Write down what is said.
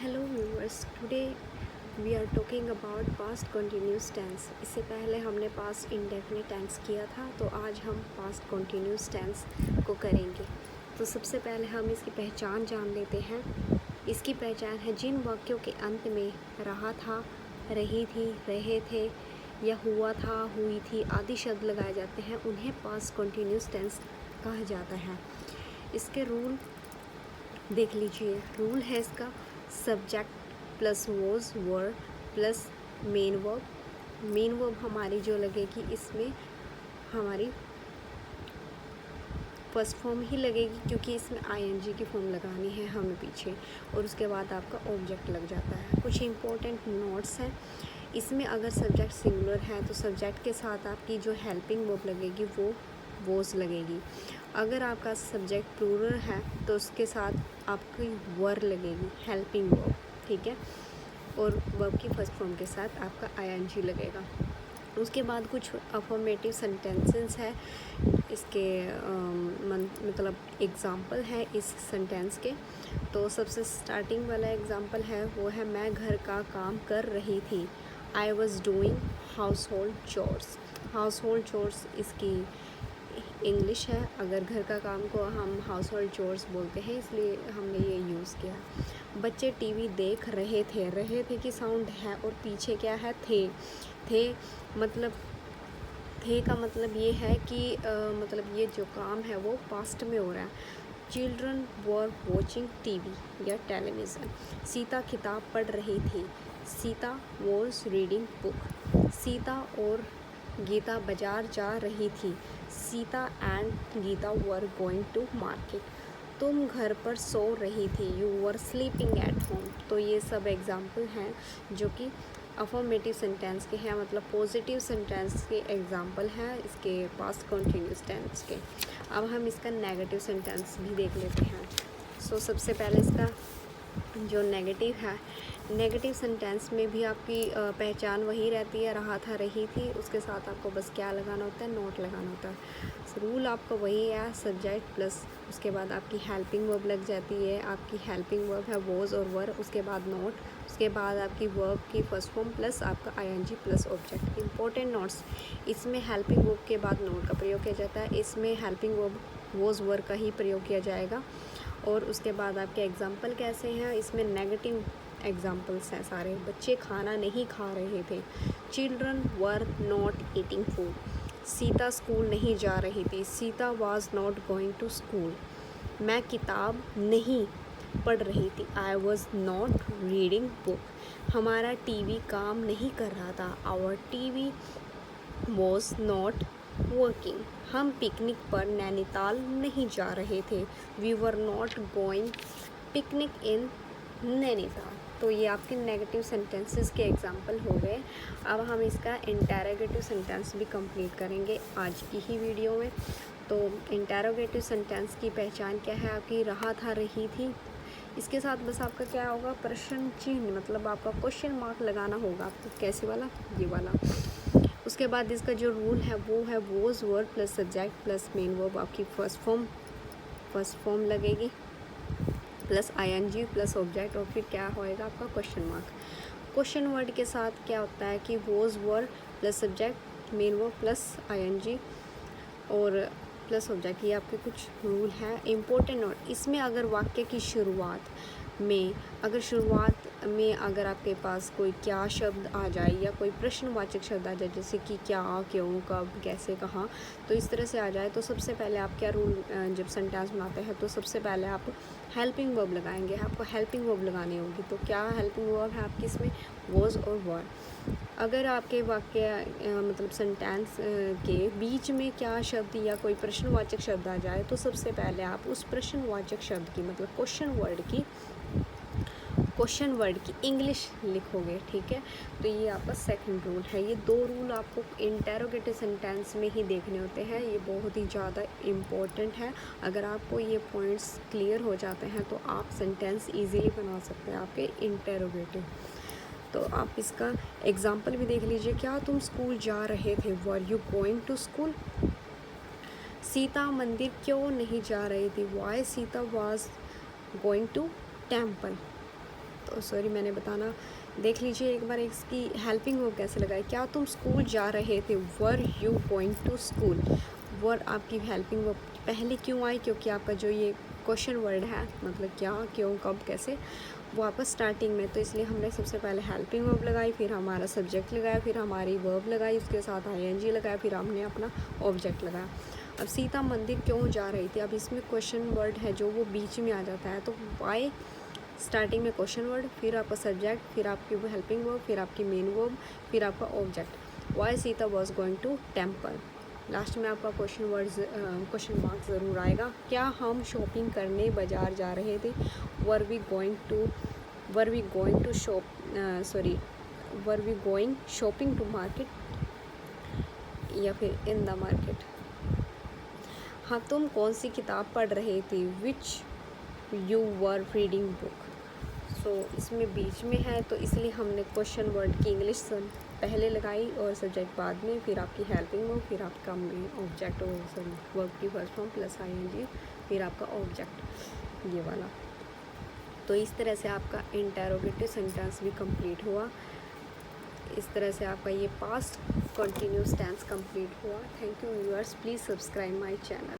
Hello viewers, today we are talking about past continuous tense. इससे पहले हमने past indefinite tense किया था, तो आज हम पास्ट कंटिन्यूस टेंस को करेंगे। तो सबसे पहले हम इसकी पहचान जान लेते हैं। इसकी पहचान है जिन वाक्यों के अंत में रहा था, रही थी, रहे थे या हुआ था, हुई थी आदि शब्द लगाए जाते हैं, उन्हें पास्ट कंटिन्यूस टेंस कहा जाता है। इसके रूल देख लीजिए। रूल है इसका subject plus was were plus main verb. Main verb हमारी जो लगेगी इसमें हमारी फर्स्ट फॉर्म ही लगेगी, क्योंकि इसमें आईएनजी की फॉर्म लगानी है हमें पीछे, और उसके बाद आपका ऑब्जेक्ट लग जाता है। कुछ इंपॉर्टेंट नोट्स हैं इसमें। अगर सब्जेक्ट सिंगुलर है तो सब्जेक्ट के साथ आपकी जो हेल्पिंग वर्ब लगेगी वो वॉज लगेगी। अगर आपका सब्जेक्ट प्लूरल है तो उसके साथ आपकी वर लगेगी, हेल्पिंग वर्ब, ठीक है, और वर्ब की फर्स्ट फॉर्म के साथ आपका आईएनजी लगेगा। उसके बाद कुछ अफर्मेटिव सेंटेंसेस है इसके मतलब एग्ज़ाम्पल है इस सेंटेंस के। तो सबसे स्टार्टिंग वाला एग्ज़ाम्पल है वो है मैं घर का काम कर रही थी। I was doing house hold chores. House hold chores इसकी इंग्लिश है। अगर घर का काम को हम हाउस होल्ड चोर्स बोलते हैं, इसलिए हमने ये यूज़ किया। बच्चे टीवी देख रहे थे कि साउंड है और पीछे क्या है, थे मतलब थे का मतलब ये है कि मतलब ये जो काम है वो पास्ट में हो रहा है। चिल्ड्रन वर वॉचिंग टीवी या टेलीविज़न। सीता किताब पढ़ रही थी। Sita was reading book. Sita और गीता बाजार जा रही थी। Sita and Gita were going to market. तुम घर पर सो रही थी। You were sleeping at home. तो ये सब एग्जाम्पल हैं जो कि अफर्मेटिव सेंटेंस के हैं, मतलब पॉजिटिव सेंटेंस के एग्जाम्पल हैं इसके पास्ट कंटिन्यूस टेंस के। अब हम इसका नेगेटिव सेंटेंस भी देख लेते हैं। सो सबसे पहले इसका जो नेगेटिव है, नेगेटिव सेंटेंस में भी आपकी पहचान वही रहती है, रहा था, रही थी, उसके साथ आपको बस क्या लगाना होता है, नोट लगाना होता है। रूल आपका वही है, सब्जेक्ट प्लस उसके बाद आपकी हेल्पिंग वर्ब लग जाती है। आपकी हेल्पिंग वर्ब है वॉज और वर, उसके बाद नोट, उसके बाद आपकी वर्ब की फर्स्ट फॉर्म प्लस आपका ING plus object. Important notes, इसमें हेल्पिंग वर्ब के बाद नोट का प्रयोग किया जाता है। इसमें हेल्पिंग वर्ब वॉज वर का ही प्रयोग किया जाएगा। और उसके बाद आपके एग्जाम्पल कैसे हैं, इसमें नेगेटिव एग्जाम्पल्स हैं सारे। बच्चे खाना नहीं खा रहे थे। Children were not eating food. Sita school नहीं जा रही थी। Sita was not going to school. मैं किताब नहीं पढ़ रही थी। I was not reading book. हमारा टीवी काम नहीं कर रहा था। Our TV was not working. हम पिकनिक पर नैनीताल नहीं जा रहे थे। We were not going picnic in Nainital. तो ये आपके नेगेटिव सेंटेंसेस के एग्जाम्पल हो गए। अब हम इसका इंटेरोगेटिव सेंटेंस भी कंप्लीट करेंगे आज की ही वीडियो में। तो इंटेरोगेटिव सेंटेंस की पहचान क्या है आपकी, रहा था, रही थी, इसके साथ बस आपका क्या होगा, प्रश्न चिन्ह, मतलब आपका क्वेश्चन मार्क लगाना होगा आपको। कैसे वाला, ये वाला। उसके बाद इसका जो रूल है वो है was were plus subject plus main verb, आपकी फर्स्ट फॉर्म लगेगी प्लस आईएनजी प्लस ऑब्जेक्ट, और फिर क्या होएगा आपका क्वेश्चन मार्क। क्वेश्चन वर्ड के साथ क्या होता है कि was were plus subject main verb plus ING और प्लस ऑब्जेक्ट। ये आपके कुछ रूल हैं। इम्पोर्टेंट नोट, इसमें अगर वाक्य की शुरुआत में अगर आपके पास कोई क्या शब्द आ जाए या कोई प्रश्नवाचक शब्द आ जाए, जैसे कि क्या, क्यों, कब, कैसे, कहाँ, तो इस तरह से आ जाए तो सबसे पहले आप क्या रूल, जब सेंटेंस बनाते हैं तो सबसे पहले आप हेल्पिंग वर्ब लगाएंगे। आपको हेल्पिंग वर्ब लगानी होगी। तो क्या हेल्पिंग वर्ब है आपकी इसमें, वॉज और वर। अगर आपके वाक्य मतलब सेंटेंस के बीच में क्या शब्द या कोई प्रश्नवाचक शब्द आ जाए तो सबसे पहले आप उस प्रश्नवाचक शब्द की, मतलब क्वेश्चन वर्ड की इंग्लिश लिखोगे, ठीक है। तो ये आपका सेकंड रूल है। ये दो रूल आपको इंटेरोगेटिव सेंटेंस में ही देखने होते हैं। ये बहुत ही ज़्यादा इम्पोर्टेंट है। अगर आपको ये पॉइंट्स क्लियर हो जाते हैं तो आप सेंटेंस इजीली बना सकते हैं आपके इंटेरोगेटिव। तो आप इसका एग्जाम्पल भी देख लीजिए। क्या तुम स्कूल जा रहे थे, were you going to school. Sita मंदिर क्यों नहीं जा रही थी, why Sita was going to temple. तो सॉरी मैंने बताना देख लीजिए एक बार इसकी हेल्पिंग वर्ब कैसे लगाए। क्या तुम स्कूल जा रहे थे, were you going to school. Were आपकी हेल्पिंग वर्ब पहले क्यों आई, क्योंकि आपका जो ये क्वेश्चन वर्ड है मतलब क्या, क्यों, कब, कैसे, वो आपका स्टार्टिंग में, तो इसलिए हमने सबसे पहले हेल्पिंग वर्ब लगाई, फिर हमारा सब्जेक्ट लगाया, फिर हमारी वर्ब लगाई, उसके साथ आईएनजी लगाया, फिर हमने अपना ऑब्जेक्ट लगाया। अब सीता मंदिर क्यों जा रही थी, अब इसमें क्वेश्चन वर्ड है जो वो बीच में आ जाता है, तो वाई स्टार्टिंग में क्वेश्चन वर्ड, फिर आपका सब्जेक्ट, फिर आपकी वो हेल्पिंग वर्ब, फिर आपकी मेन वर्ब, फिर आपका object. Why Sita was going to temple. Last में आपका क्वेश्चन मार्क ज़रूर आएगा। क्या हम शॉपिंग करने बाज़ार जा रहे थे, were we going to shopping to market, या फिर इन द मार्केट। हाँ, तुम कौन सी किताब पढ़ रहे थे, which you were reading book. So इसमें बीच में है तो इसलिए हमने क्वेश्चन वर्ड की इंग्लिश पहले लगाई और सब्जेक्ट बाद में, फिर आपकी हेल्पिंग वर्ब, फिर आपका मेन ऑब्जेक्ट और वर्ब की फर्स्ट फॉर्म प्लस आईएनजी, फिर आपका ऑब्जेक्ट ये वाला। तो इस तरह से आपका इंटरोगेटिव सेंटेंस भी कंप्लीट हुआ। इस तरह से आपका ये पास्ट कंटिन्यूस टेंस कंप्लीट हुआ। Thank you viewers, please subscribe my channel.